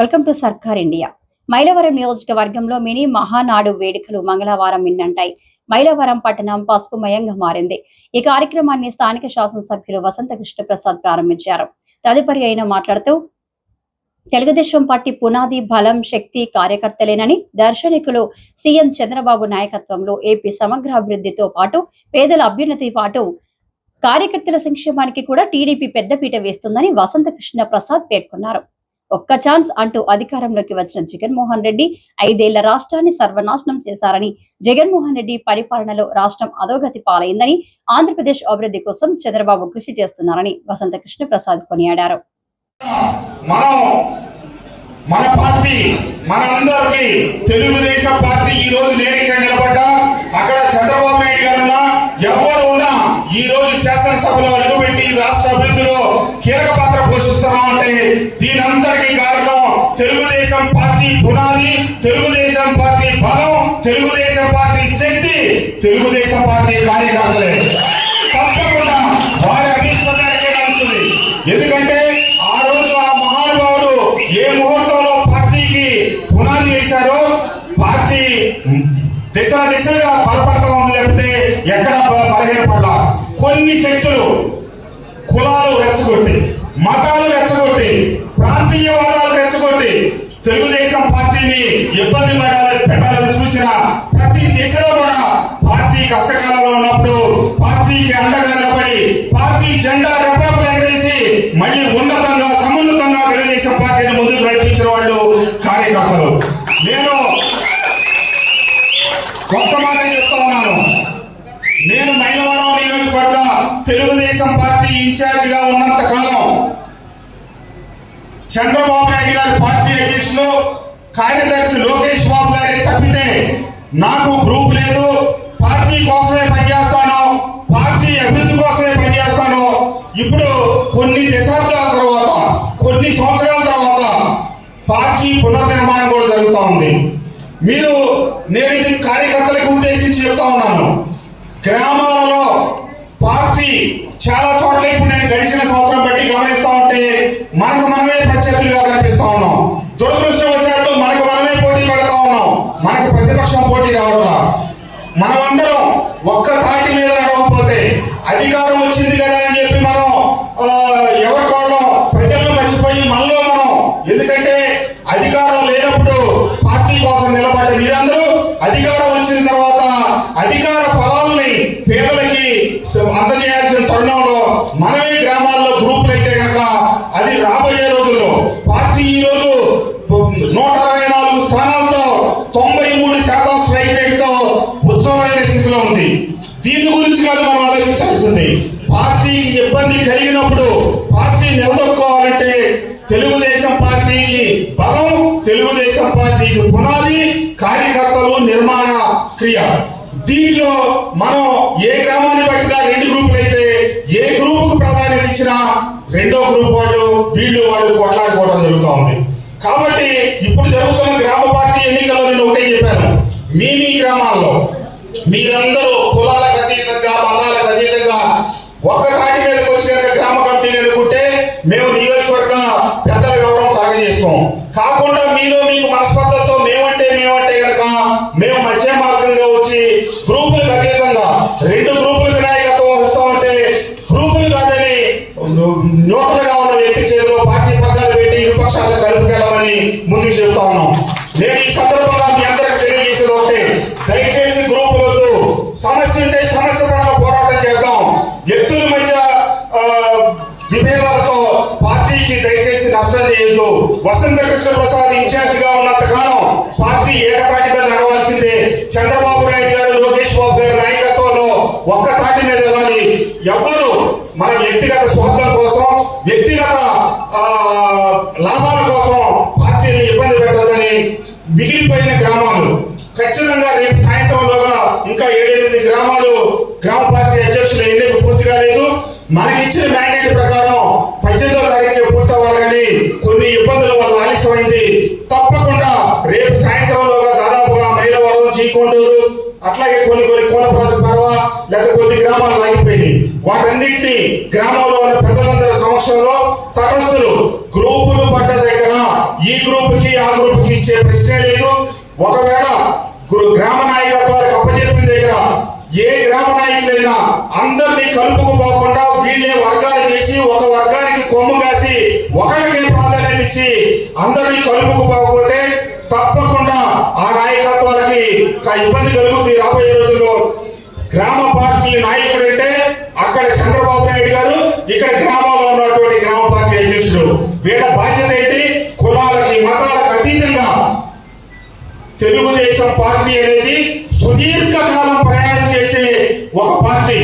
Welcome to సర్కార్ India. Mylavaram నియోజకవర్గంలో mini Mahanadu వేడుకలు మంగళవారం మిన్నంటాయి. మైలవరం పట్టణం పసుపుమయంగా మారింది. ఈ కార్యక్రమాన్ని స్థానిక శాసనసభ్యులు వసంత కృష్ణప్రసాద్ ప్రారంభించారు. తదుపరి ఆయన మాట్లాడుతూ తెలుగుదేశం పార్టీ పునాది బలం శక్తి కార్యకర్తలేనని, దార్శనికులు సీఎం చంద్రబాబు నాయకత్వంలో ఏపీ సమగ్ర అభివృద్ధితో పాటు పేదల అభ్యున్నతి పాటు కార్యకర్తల సంక్షేమానికి కూడా టీడీపీ పెద్దపీట వేస్తుందని వసంత కృష్ణప్రసాద్ పేర్కొన్నారు. ఒక్క ఛాన్స్ అంటూ అధికారంలోకి వచ్చిన జగన్మోహన్ రెడ్డి 5 ఏళ్ల రాష్ట్రాన్ని సర్వనాశనం చేశారని, జగన్మోహన్ రెడ్డి పరిపాలనలో రాష్ట్రం అధోగతి పాలైందని, ఆంధ్రప్రదేశ్ అభివృద్ధి కోసం చంద్రబాబు కృషి చేస్తున్నారని వసంత కృష్ణప్రసాద్ కొనియాడారు. మన పార్టీ మనందరికీ తెలుగుదేశం పార్టీ ఈ రోజు నేను ఇక్కడ నిలబడ్డా, అక్కడ చంద్రబాబు నాయుడు గారున్నా, ఎవరు ఉన్నా ఈ రోజు శాసనసభలో అడుగుపెట్టి రాష్ట్ర అభివృద్ధిలో కీలక పాత్ర పోషిస్తున్నాం అంటే దీనంతటికీ కారణం తెలుగుదేశం పార్టీ పునాది, తెలుగుదేశం పార్టీ బలం, తెలుగుదేశం పార్టీ శక్తి, తెలుగుదేశం పార్టీ కార్యకర్తలే. తప్పకుండా వారి అభిష్టంగానే నడుస్తుంది. ఎందుకంటే ఆ రోజు ఆ మహానుభావుడు ఏ ముహూర్తంలో పార్టీకి పునాది వేశారో పార్టీ దిశగా బలపడతా ఉంది. లేకపోతే ఎక్కడ బలహీనపడ్డా కొన్ని శక్తులు కులాలు రెచ్చగొట్టి, మతాలు రెచ్చగొట్టి, ప్రాంతీయవాదాలు రెచ్చగొట్టి తెలుగుదేశం పార్టీని ఇబ్బంది పెట్టాలని చూసిన ప్రతి దిశలో కూడా పార్టీ కష్టకాలంలో ఉన్నప్పుడు పార్టీకి అండగా నిలబడి పార్టీ జెండా రెప్పలు ఎగరేసి మళ్ళీ ఉన్నతంగా సమున్నతంగా తెలుగుదేశం పార్టీని ముందుకు నడిపించిన వాళ్ళు కార్యకర్తలు. నేను కొత్త మాట చెప్తా ఉన్నాను. నేను మైలవరం నియోజకవర్గ తెలుగుదేశం పార్టీ ఇన్ఛార్జ్ గా ఉన్నంత కాలం చంద్రబాబు నాయుడు గారి పార్టీ అధ్యక్షులు కార్యదర్శి లోకేష్ బాబు గారి తప్పితే నాకు గ్రూప్ లేదు. పార్టీ కోసమే పనిచేస్తాను, పార్టీ అభివృద్ధి కోసమే పనిచేస్తాను. ఇప్పుడు కొన్ని దశాబ్దాల తర్వాత, కొన్ని సంవత్సరాల తర్వాత పార్టీ పునర్నిర్మాణం కూడా జరుగుతూ ఉంది. నేను ఇది కార్యకర్తలకు ఉద్దేశించి చెప్తా ఉన్నాను. గ్రామాలలో పార్టీ చాలా చోట్ల ఇప్పుడు నేను గడిచిన సంవత్సరం బట్టి గమనిస్తా ఉంటే మనకు మనమే ప్రత్యర్థులుగా కనిపిస్తా ఉన్నాం. దురదృష్టవశాత్తు మనకు మనమే పోటీ పెడతా ఉన్నాం. మనకు ప్రతిపక్షం పోటీ రావట్లా. మనమందరం ఒక్క తాటి మీద నడవకపోతే అధికారం వచ్చింది కదా అని చెప్పి మనం ఎవరికోవడం ప్రజలను మర్చిపోయి మనలో మనం, ఎందుకంటే అధికారం లేనప్పుడు పార్టీ కోసం నిలబడ్డ మీరందరూ అధికారం వచ్చిన తర్వాత అధికార ఫలాల్ని పేదలకి అందజేయాల్సిన తరుణంలో మనమే గ్రామాల్లో గ్రూపులు అయితే కనుక అది రాబోయే రోజుల్లో పార్టీ ఈ రోజు 124 స్థానాలతో 93% స్ట్రైక్ రేట్తో ఉత్సవమైన స్థితిలో ఉంది. దీని గురించి కాదు మనం ఆలోచించాల్సింది. పార్టీకి ఇబ్బంది కలిగినప్పుడు పార్టీ నిలదొక్కోవాలంటే తెలుగుదేశం పార్టీకి బలం, తెలుగుదేశం పార్టీకి పునాది కార్యకర్తలు, నిర్మాణ క్రియ. దీంట్లో మనం ఏ గ్రామాన్ని పట్టినా 2 గ్రూపులు అయితే ఏ గ్రూపుకు ప్రాధాన్యత ఇచ్చినా రెండో గ్రూప్ వాళ్ళు కొట్లాడుకోవడం జరుగుతూ ఉంది. కాబట్టి ఇప్పుడు జరుగుతున్న గ్రామ పార్టీ ఎన్నికల్లో నేను ఒకటే చెప్పాను. మీ గ్రామాల్లో మీరందరూ కులాలకు అతీతంగా, మతాలకు అతీతంగా ఒక్క తాటి మీదకి వచ్చిన గ్రామ కమిటీని ఎన్నుకుంటే మేము నియోజకవర్గ పెద్దల వివరం కలగజేసుకోం. కాకుండా మీలో మీకు మనస్పర్ధలతో మేమంటే కనుక మేము మధ్య మార్గంగా వచ్చి గ్రూపులకు అతీతంగా 2 గ్రూపులకు నాయకత్వం వస్తూ ఉంటే గ్రూపులు కాదని న్యూట్రల్ గా ఉన్న వ్యక్తి చేతిలో పార్టీ పగ్గాలు పెట్టి ఇరు పక్షాలను కలుపుకెళ్ళమని ముందుకు చెప్తా ఉన్నాం. నేను ఈ సందర్భంగా మీ అందరికి తెలియజేసేది ఒకటే, దయచేసి గ్రూపులతో సమస్య ఉంటే సమస్య పట్ల పోరాటం చేద్దాం. వ్యక్తుల మధ్య విభేదాలతో పార్టీకి దయచేసి నష్టం చేయొద్దు. వసంత కృష్ణప్రసాద్ ఇన్ఛార్జ్ గా ఉన్నంత కాలం పార్టీ ఏకతాటి మీద నడవాల్సిందే. చంద్రబాబు నాయుడు గారు, లోకేష్ బాబు గారి నాయకత్వంలో ఒక్క తాటి మీద వెళ్ళాలి. ఎవ్వరు మన వ్యక్తిగత స్వార్థం కోసం, వ్యక్తిగత లాభాల కోసం పార్టీని ఇబ్బంది పెట్టదని మిగిలిపోయిన గ్రామాలు ఖచ్చితంగా రేపు సాయంత్రంలోగా ఇంకా 7-8 గ్రామాలు గ్రామ పార్టీ అధ్యక్షుల ఎన్నిక పూర్తి కాలేదు. మనకిచ్చిన మ్యాండేట్ ప్రకారం 18వ తారీఖు పూర్తవ్వాలి, కానీ కొన్ని ఇబ్బందుల వల్ల ఆలస్యమైంది. తప్పకుండా రేపు సాయంత్రంలోగా దాదాపుగా మైలవరం, జీకొండూరు, అట్లాగే కొన్ని కోనప్రాజు పర్వ లేదా కొన్ని గ్రామాలు ఆగిపోయింది. వాటన్నింటినీ గ్రామంలో ఉన్న పెద్దలందరూ సమక్షంలో తటస్థులు గ్రూపులు పడ్డ దగ్గర ఈ గ్రూపుకి ఆ గ్రూపుకి ఇచ్చే ప్రశ్నే లేదు. ఒకవేళ గ్రామ నాయకత్వాలకు అప్పచెప్పిన దగ్గర ఏ గ్రామ నాయకులైనా అందరినీ కలుపుకుపోకుండా వీళ్ళే వర్గాలు చేసి ఒక వర్గానికి కొమ్ము కాసి ఒకరికే ప్రాధాన్యత ఇచ్చి అందరినీ కలుపుకుపోకపోతే తప్పకుండా ఆ నాయకత్వాలకి ఇబ్బంది కలుగుతుంది. రాబోయే రోజుల్లో గ్రామ పార్టీ నాయకుడు అంటే అక్కడ చంద్రబాబు నాయుడు గారు, ఇక్కడ గ్రామంలో ఉన్నటువంటి గ్రామ పార్టీ అధ్యక్షుడు. వీళ్ళ బాధ్యత ఏంటి? కులాలకి మతాలకు అతీతంగా తెలుగుదేశం పార్టీ అనేది సుదీర్ఘకాలం ప్రయాణం చేసే ఒక పార్టీ.